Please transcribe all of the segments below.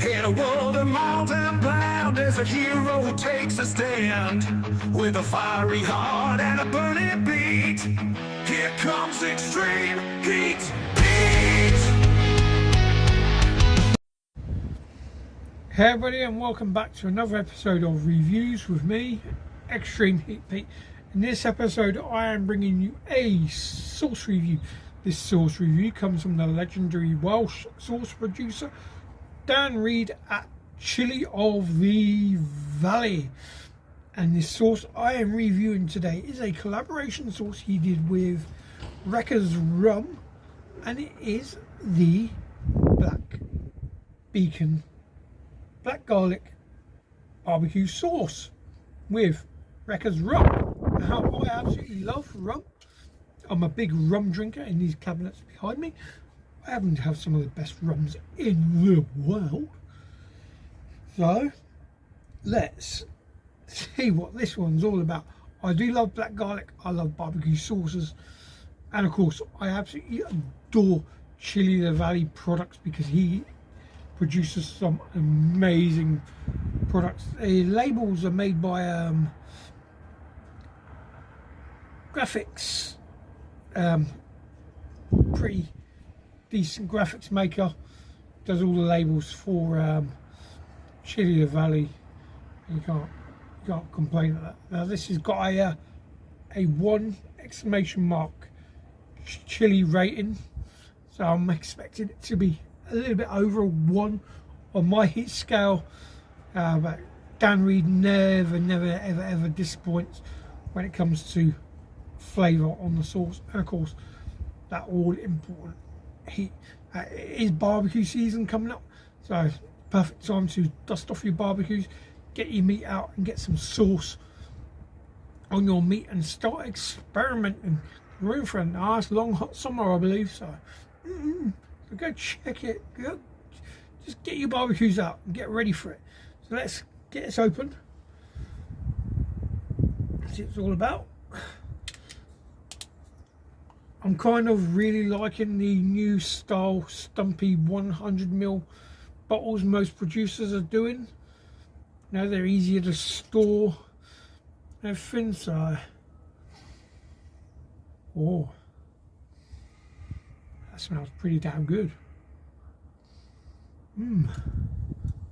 In a world of mountain bound, there's a hero who takes a stand with a fiery heart and a burning beat. Here comes extreme heat. Hey everybody, and welcome back to another episode of Reviews with me, Extreme Heat Pete. In this episode I am bringing you a sauce review. This sauce review comes from the legendary Welsh sauce producer Dan Reed at Chili of the Valley. And this sauce I am reviewing today is a collaboration sauce he did with Wrecker's Rum, and it is the black garlic barbecue sauce with Wrecker's Rum. Now, I absolutely love rum. I'm a big rum drinker. In these cabinets behind me, I happen to have some of the best rums in the world. So let's see what this one's all about. I do love black garlic, I love barbecue sauces, and of course I absolutely adore Chili of the Valley products because he produces some amazing products. The labels are made by graphics, pretty decent graphics maker, does all the labels for Chili of the Valley. You can't complain at that. Now this has got a 1 exclamation mark chili rating, so I'm expecting it to be a little bit over a 1 on my heat scale, but Dan Reed never ever disappoints when it comes to flavour on the sauce. And of course that all important heat. It is barbecue season coming up, so perfect time to dust off your barbecues, get your meat out and get some sauce on your meat and start experimenting. Room for a nice long hot summer, I believe, so go check it. Go, just get your barbecues out and get ready for it. So let's get this open, see what it's all about. I'm kind of really liking the new style stumpy 100ml bottles most producers are doing. Now they're easier to store and everything, so oh, that smells pretty damn good.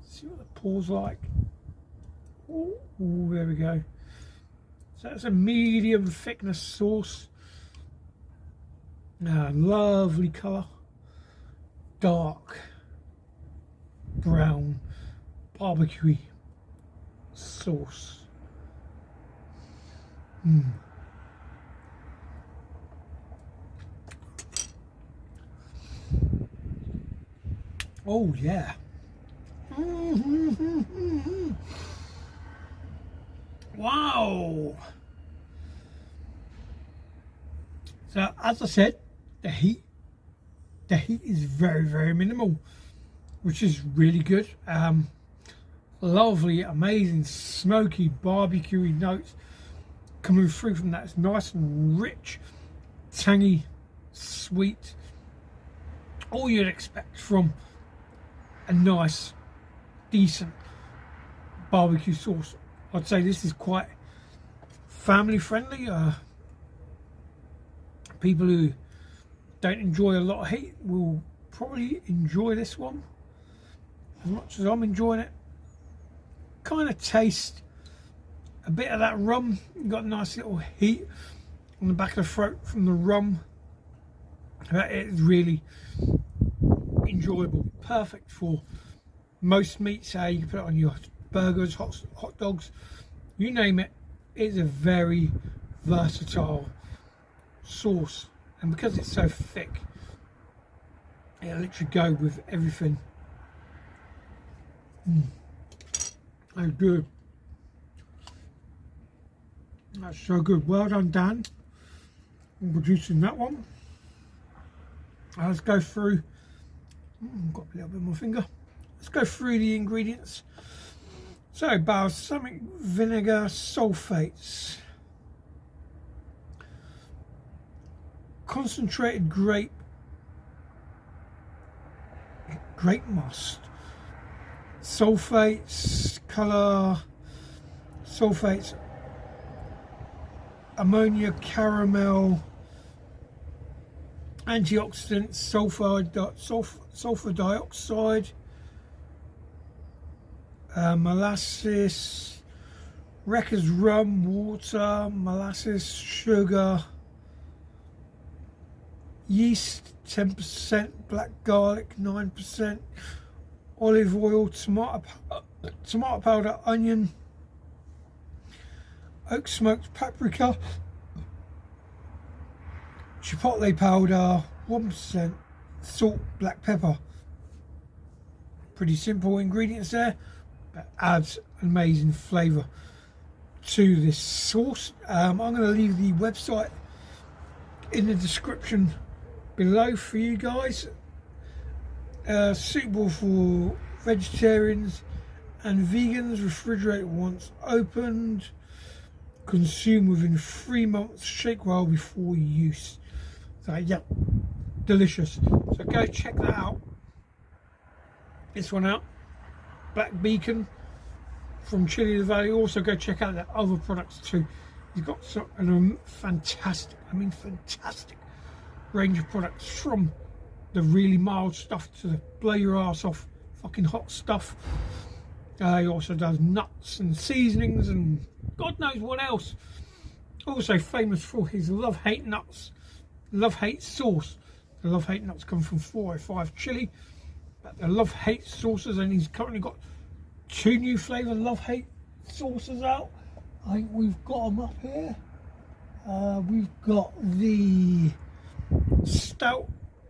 See what the pour's like. Oh, there we go. So that's a medium thickness sauce. Lovely colour, dark brown barbecue sauce. Oh yeah. Wow. So as I said, the heat is very minimal, which is really good. Lovely, amazing, smoky, barbecuey notes coming through from that. It's nice and rich, tangy, sweet. All you'd expect from a nice, decent barbecue sauce. I'd say this is quite family friendly. People who don't enjoy a lot of heat will probably enjoy this one as much as I'm enjoying it. Kind of taste a bit of that rum. You've got a nice little heat on the back of the throat from the rum. That is really enjoyable. Perfect for most meats. You can put it on your burgers, hot dogs, you name it. It's a very versatile sauce, and because it's so thick, it'll literally go with everything. Oh, good. That's so good. Well done, Dan, on producing that one. Let's go through. Got a little bit more finger. Let's go through the ingredients. So, balsamic vinegar sulfates, concentrated grape must, sulfates, colour, sulfates, ammonia, caramel, antioxidants, sulfur dioxide, molasses, Wrecker's rum, water, molasses, sugar, yeast 10%, black garlic 9%, olive oil, tomato powder, onion, oak smoked paprika, chipotle powder 1%, salt, black pepper. Pretty simple ingredients there, but adds amazing flavour to this sauce. I'm going to leave the website in the description below for you guys. Suitable for vegetarians and vegans. Refrigerate once opened. Consume within 3 months. Shake well before use. So yeah, delicious. So go check that out. This one out, Black Beacon from Chile Valley. Also go check out their other products too. He's got some fantastic range of products, from the really mild stuff to the blow your ass off fucking hot stuff. He also does nuts and seasonings and God knows what else. Also famous for his love-hate nuts, love-hate sauce. The love-hate nuts come from 405 Chili, but the love-hate sauces, and he's currently got 2 new flavour love-hate sauces out. I think we've got them up here. We've got the stout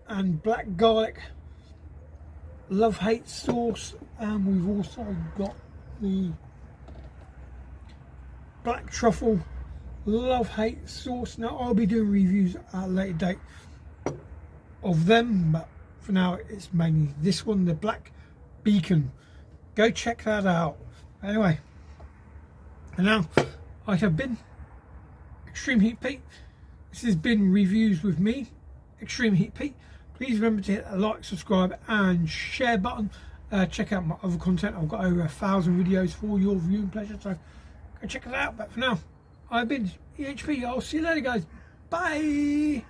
and black garlic love-hate sauce, and we've also got the black truffle love-hate sauce. Now I'll be doing reviews at a later date of them, but for now it's mainly this one, the Black Beacon. Go check that out. Anyway, and now I have been Extreme Heat Pete. This has been reviews with me, Extreme Heat Pete. Please remember to hit the like, subscribe and share button. Check out my other content. I've got over 1,000 videos for your viewing pleasure, so go check it out. But for now, I've been EHP. I'll see you later, guys. Bye.